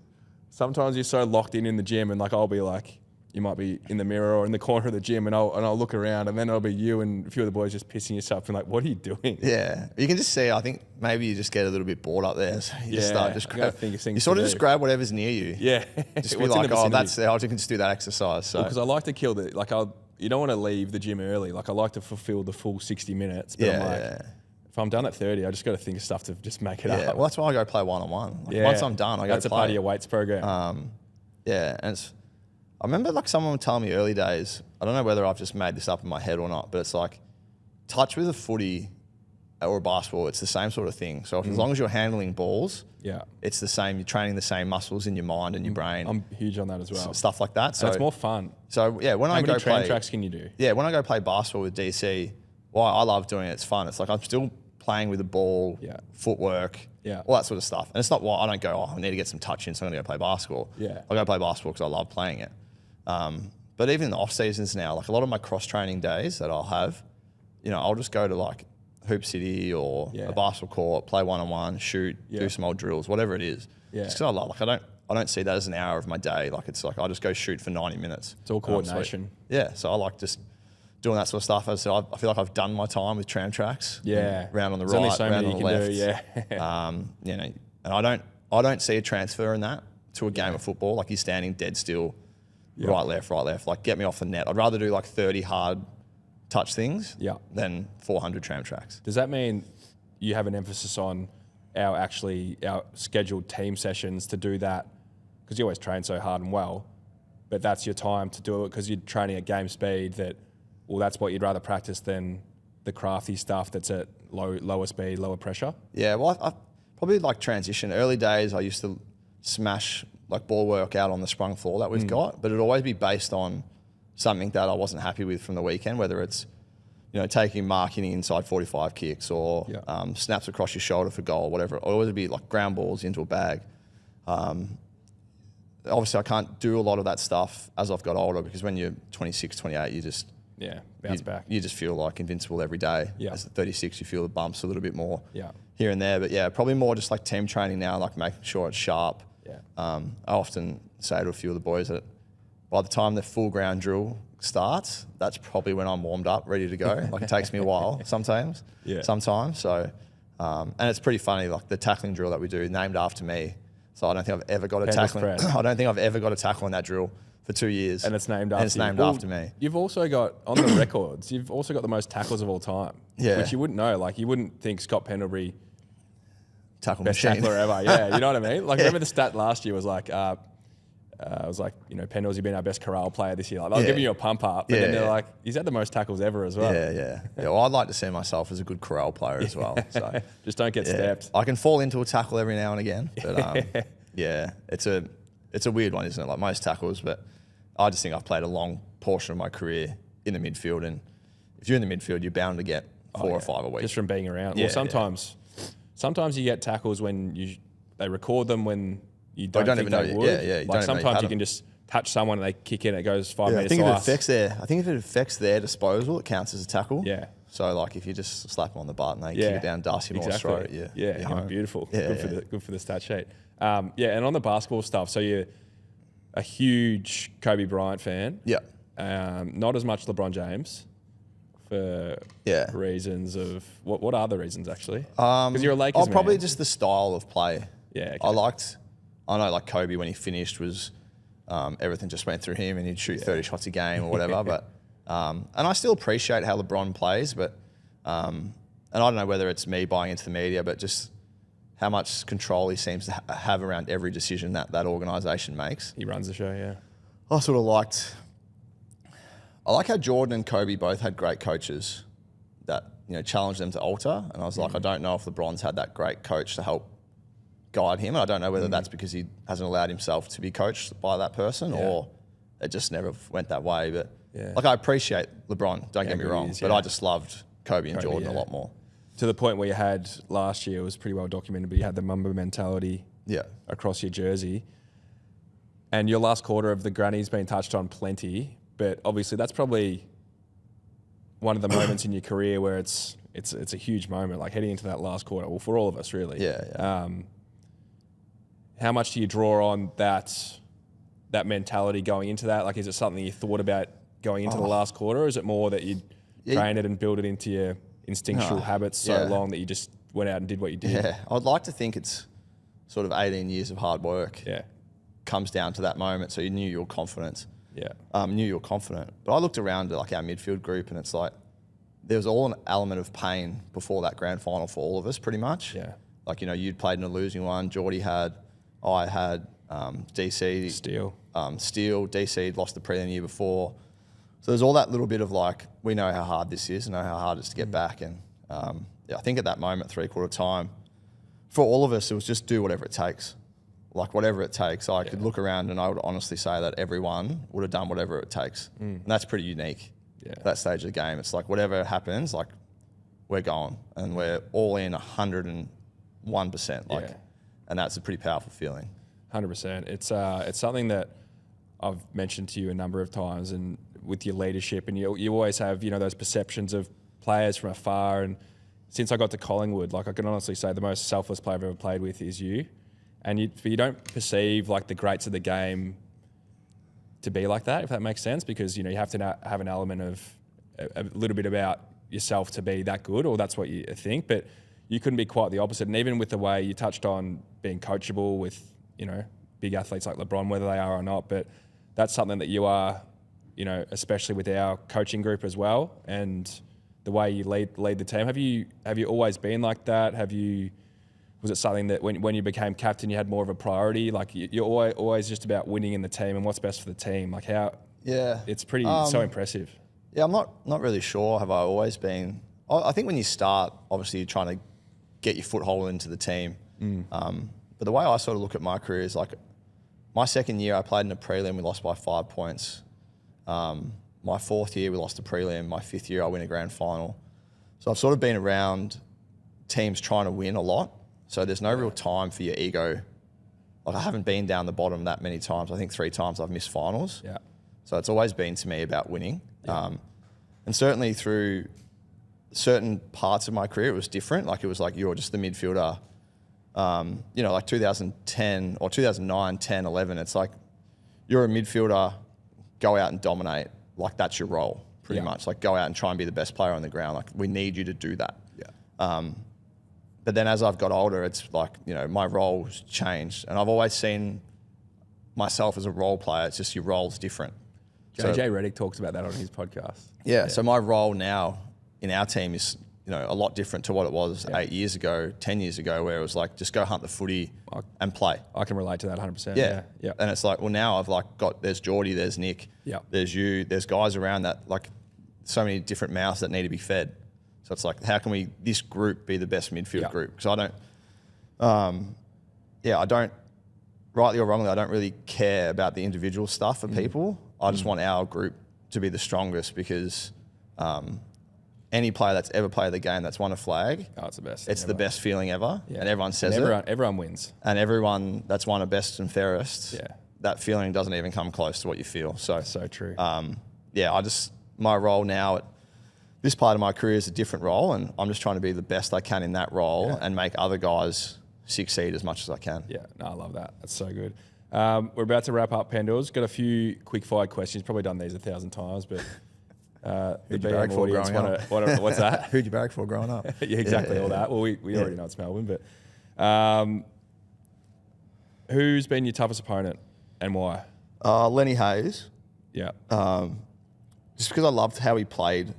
sometimes you're so locked in the gym, and like I'll be like, you might be in the mirror or in the corner of the gym, and I'll look around, and then it'll be you and a few of the boys just pissing yourself and like, what are you doing? Yeah, you can just see. I think maybe you just get a little bit bored up there. So you just start you gotta think of things you sort of to just do. grab whatever's near you. Yeah, Just be What's in like, the oh, vicinity? that's there. I can just do that exercise. So Because I like to kill you don't want to leave the gym early. Like I like to fulfill the full 60 minutes. But I'm like, if I'm done at 30, I just got to think of stuff to just make it yeah. up. Well, that's why I go play one-on-one. Like, Yeah. Once I'm done, I go That's a play. part of your weights program. Yeah, and I remember like someone telling me early days, I don't know whether I've just made this up in my head or not, but it's like touch with a footy or a basketball, it's the same sort of thing. So as long as you're handling balls, Yeah. it's the same. You're training the same muscles in your mind and your brain, I'm huge on that as well. stuff like that. So And it's more fun. So yeah, when How I many go tram play, tracks can you do? yeah, when I go play basketball with DC, well, I love doing it. It's fun. It's like I'm still playing with the ball, Yeah. footwork, Yeah. all that sort of stuff. And it's not why I don't go, oh, I need to get some touch in, so I'm going to go play basketball. Yeah. I go play basketball because I love playing it. But even in the off seasons now, like a lot of my cross training days that I'll have, I'll just go to like Hoop City or Yeah. a basketball court, play one-on-one, shoot, Yeah. do some old drills, whatever it is. Yeah. Just because I love, like I don't see that as an hour of my day. Like it's like I just go shoot for 90 minutes. It's all coordination. So I like just doing that sort of stuff. As I said, I feel like I've done my time with tram tracks. Yeah. Round on the There's right, only so round many on you the can left. do, yeah. And I don't see a transfer in that to a game of football. Like you're standing dead still, right, left. Like get me off the net. I'd rather do like 30 hard touch things Yeah. than 400 tram tracks. Does that mean you have an emphasis on our scheduled team sessions to do that? Because you always train so hard and well, but that's your time to do it because you're training at game speed that's what you'd rather practice than the crafty stuff that's at lower speed, lower pressure? Yeah, well, I probably like transition. Early days, I used to smash like ball work out on the sprung floor that we've got, but it'd always be based on something that I wasn't happy with from the weekend, whether it's taking marking inside 45 kicks or snaps across your shoulder for goal, whatever. It always be like ground balls into a bag. Obviously, I can't do a lot of that stuff as I've got older because when you're 26, 28, you just bounce back. You just feel like invincible every day. Yeah. As at 36, you feel the bumps a little bit more Yeah. here and there. But yeah, probably more just like team training now, like making sure it's sharp. Yeah. I often say to a few of the boys that by the time the full ground drill starts, that's probably when I'm warmed up, ready to go. Like it takes me a while sometimes. So, and it's pretty funny, like the tackling drill that we do, named after me. So I don't think I've ever got a tackling. I don't think I've ever got a tackle in that drill for 2 years. And it's named after It's you. named Well, after me. You've also got, on the records, you've also got the most tackles of all time. Yeah. Which you wouldn't know. Like, you wouldn't think Scott Pendlebury, Tackle best machine. tackler ever. Yeah, you know what I mean? Like, remember the stat last year was like, Pendles, you've been our best corral player this year. Like, they'll give you a pump up, but then they're like, he's had the most tackles ever as well. Yeah. Well, I'd like to see myself as a good corral player as well. So Just don't get stepped. I can fall into a tackle every now and again, but it's a weird one, isn't it? Like most tackles, but I just think I've played a long portion of my career in the midfield, and if you're in the midfield, you're bound to get 4 or 5 a week. Just from being around. Yeah, Well, sometimes you get tackles when they record them when you don't don't think even they know- would. yeah, you don't even know Like you sometimes had you can them. just touch someone and they kick in, it goes 5 I meters think slice. if it affects their disposal, it counts as a tackle. Yeah. So like if you just slap them on the butt and they kick it down Darcy Moore's throat, you're home. Beautiful. Yeah, Good for the stat sheet. And on the basketball stuff, so you a huge Kobe Bryant fan. Yeah. Not as much LeBron James for reasons of what are the reasons actually? Because you're a Lakers man. Probably just the style of play. Yeah, okay. I know like Kobe when he finished was everything just went through him and he'd shoot 30 shots a game or whatever. But and I still appreciate how LeBron plays, but and I don't know whether it's me buying into the media, but just how much control he seems to have around every decision that organisation makes. He runs the show, yeah. I sort of I like how Jordan and Kobe both had great coaches that, challenged them to alter. And I was like, I don't know if LeBron's had that great coach to help guide him. And I don't know whether that's because he hasn't allowed himself to be coached by that person or it just never went that way. But I appreciate LeBron, don't get me wrong, but I just loved Kobe and Jordan a lot more. To the point where you had last year, it was pretty well documented, but you had the Mamba mentality across your jersey. And your last quarter of the granny's been touched on plenty, but obviously that's probably one of the moments in your career where it's a huge moment, like heading into that last quarter. Well, for all of us, really. Yeah. How much do you draw on that mentality going into that? Like, is it something you thought about going into the last quarter, or is it more that you train it and build it into your instinctual habits so long that you just went out and did what you did? Yeah, I'd like to think it's sort of 18 years of hard work. Yeah. Comes down to that moment, so you knew you were confident. Yeah. Knew you were confident. But I looked around at like our midfield group and it's like there was all an element of pain before that grand final for all of us pretty much. Yeah. Like, you'd played in a losing one. Geordie had, I had, DC. Steele, DC lost the prelim the year before. So there's all that little bit of like, we know how hard this is and know how hard it is to get back. And I think at that moment, 3/4 time, for all of us, it was just do whatever it takes. Like whatever it takes. I could look around and I would honestly say that everyone would have done whatever it takes. And that's pretty unique. Yeah. That stage of the game. It's like whatever happens, like we're going and we're all in 101%. And that's a pretty powerful feeling. 100%. It's something that I've mentioned to you a number of times, and with your leadership, and you always have those perceptions of players from afar. And since I got to Collingwood, like I can honestly say the most selfless player I've ever played with is you. And you don't perceive like the greats of the game to be like that, if that makes sense, because you have to have an element of a little bit about yourself to be that good, or that's what you think. But you couldn't be quite the opposite. And even with the way you touched on being coachable with big athletes like LeBron, whether they are or not, but that's something that you are, especially with our coaching group as well, and the way you lead the team. Have you always been like that? Was it something that when you became captain, you had more of a priority? Like you're always just about winning in the team and what's best for the team. Like how? Yeah, it's pretty so impressive. Yeah, I'm not really sure. Have I always been? I think when you start, obviously you're trying to get your foothold into the team. But the way I sort of look at my career is like my second year I played in a prelim, we lost by 5 points. My fourth year we lost a prelim. My fifth year I win a grand final. So I've sort of been around teams trying to win a lot. So there's no real time for your ego. Like I haven't been down the bottom that many times. I think 3 times I've missed finals. Yeah. So it's always been to me about winning. Yeah. And certainly through certain parts of my career, it was different. Like it was like you're just the midfielder. Like 2010 or 2009, 10, 11, it's like you're a midfielder, go out and dominate. Like that's your role pretty much. Like go out and try and be the best player on the ground. Like we need you to do that. Yeah. But then as I've got older, it's like, my role's changed. And I've always seen myself as a role player. It's just your role's different. JJ Redick talks about that on his podcast. Yeah. So my role now in our team is, a lot different to what it was 8 years ago, 10 years ago, where it was like, just go hunt the footy and play. I can relate to that 100%. Yeah. And it's like, well, now I've like there's Geordie, there's Nick, there's you, there's guys around that, like so many different mouths that need to be fed. So it's like, how can this group be the best midfield group? Because I don't, rightly or wrongly, I don't really care about the individual stuff for people. I just want our group to be the strongest because any player that's ever played the game that's won a flag, it's the best. It's the best feeling ever, and everyone says everyone wins. And everyone that's won a best and fairest, that feeling doesn't even come close to what you feel. So true. My role now at this part of my career is a different role, and I'm just trying to be the best I can in that role and make other guys succeed as much as I can. Yeah, no, I love that. That's so good. We're about to wrap up, Pendles. Got a few quick-fire questions. Probably done these 1,000 times, but the Who'd you barrack for audience growing up? what's that? Who'd you barrack for growing up? Yeah, exactly, all that. Well, we already know it's Melbourne, but who's been your toughest opponent and why? Lenny Hayes. Yeah. Just because I loved how he played,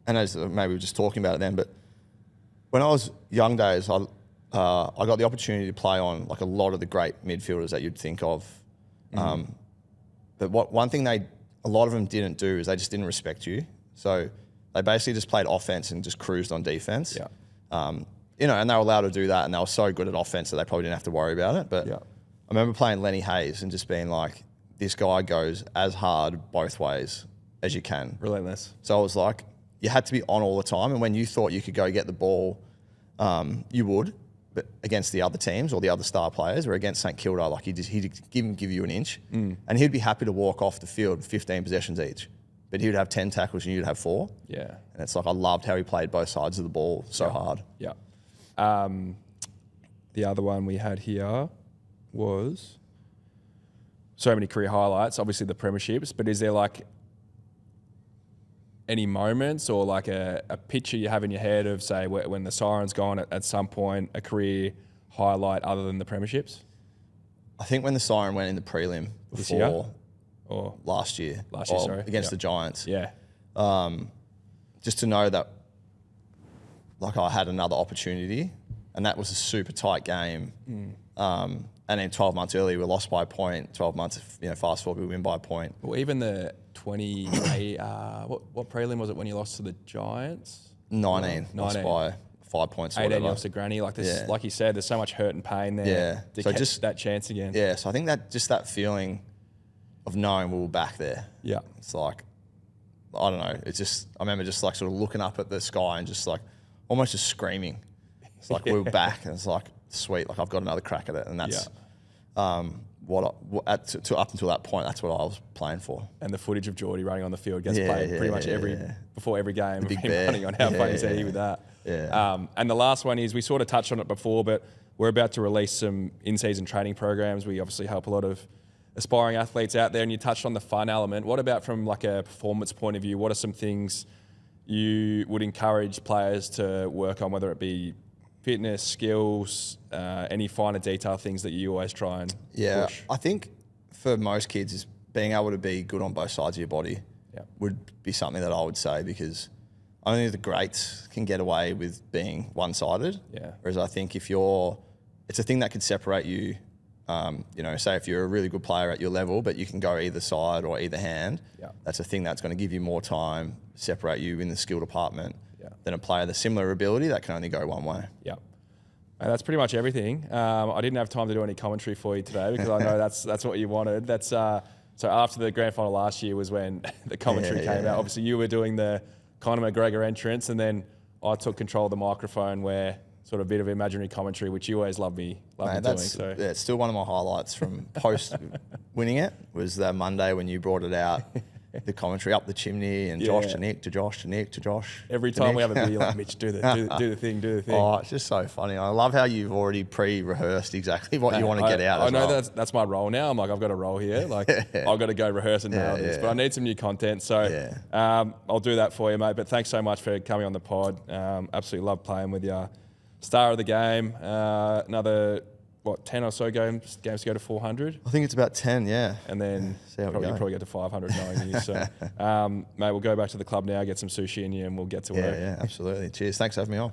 and as maybe we were just talking about it then, but when I was young days, I got the opportunity to play on like a lot of the great midfielders that you'd think of. But one thing a lot of them didn't do is they just didn't respect you. So they basically just played offense and just cruised on defense. Yeah. And they were allowed to do that, and they were so good at offense that they probably didn't have to worry about it. But I remember playing Lenny Hayes and just being like, this guy goes as hard both ways as you can. Relentless. So I was like, you had to be on all the time, and when you thought you could go get the ball, you would, but against the other teams or the other star players, or against St Kilda, like he'd give you an inch, and he'd be happy to walk off the field 15 possessions each, but he would have 10 tackles and you'd have 4. Yeah. And it's like I loved how he played both sides of the ball so hard. Yeah. The other one we had here was so many career highlights, obviously the premierships, but is there like any moments or like a picture you have in your head of, say, when the siren's gone at some point, a career highlight other than the premierships? I think when the siren went in the prelim This year? before Or last year, sorry. against the Giants. Yeah. Just to know that like I had another opportunity, and that was a super tight game. And then 12 months earlier, we lost by a point. 12 months, fast forward, we win by a point. Well, even the 28, what prelim was it when you lost to the Giants? 19, lost by 5 points or 18 whatever. lost to Granny. Like this, like you said, there's so much hurt and pain there. Yeah. To So catch just that chance again. Yeah, so I think that feeling of knowing we were back there. Yeah. It's like, I don't know. It's just, I remember just like sort of looking up at the sky and just like almost just screaming. It's like we were back, and it's like, sweet, like I've got another crack at it. And that's up until that point, that's what I was playing for. And the footage of Geordie running on the field gets played pretty much before every game. The big of him bear. running on how funny is he with that. Yeah. And the last one is, we sort of touched on it before, but we're about to release some in-season training programs. We obviously help a lot of aspiring athletes out there, and you touched on the fun element. What about from like a performance point of view? What are some things you would encourage players to work on, whether it be fitness, skills, any finer detail things that you always try and push? I think for most kids is being able to be good on both sides of your body would be something that I would say, because only the greats can get away with being one-sided. Yeah. Whereas I think it's a thing that could separate you. Say if you're a really good player at your level, but you can go either side or either hand, that's a thing that's going to give you more time, separate you in the skill department than a player with a similar ability that can only go one way. Yeah. That's pretty much everything. I didn't have time to do any commentary for you today because I know that's what you wanted. That's so after the grand final last year was when the commentary came out. Obviously, you were doing the Conor McGregor entrance, and then I took control of the microphone, where sort of a bit of imaginary commentary, which you always love me doing. So it's still one of my highlights from post winning it, was that Monday when you brought it out. The commentary up the chimney and Josh to Nick to Josh to Nick to Josh. Every time we have a video, like, Mitch, do the thing. Oh, it's just so funny. I love how you've already pre-rehearsed exactly what you want to get out. I know that's my role now. I'm like, I've got a role here. Like, I've got to go rehearse and nail this. But I need some new content, so I'll do that for you, mate. But thanks so much for coming on the pod. Absolutely love playing with you. Star of the game. Another 10 or so games to go to 400. I think it's about 10, And then you'll probably get to 500 knowing you. So, mate, we'll go back to the club now, get some sushi in you, and we'll get to work. Yeah, absolutely. Cheers. Thanks for having me on.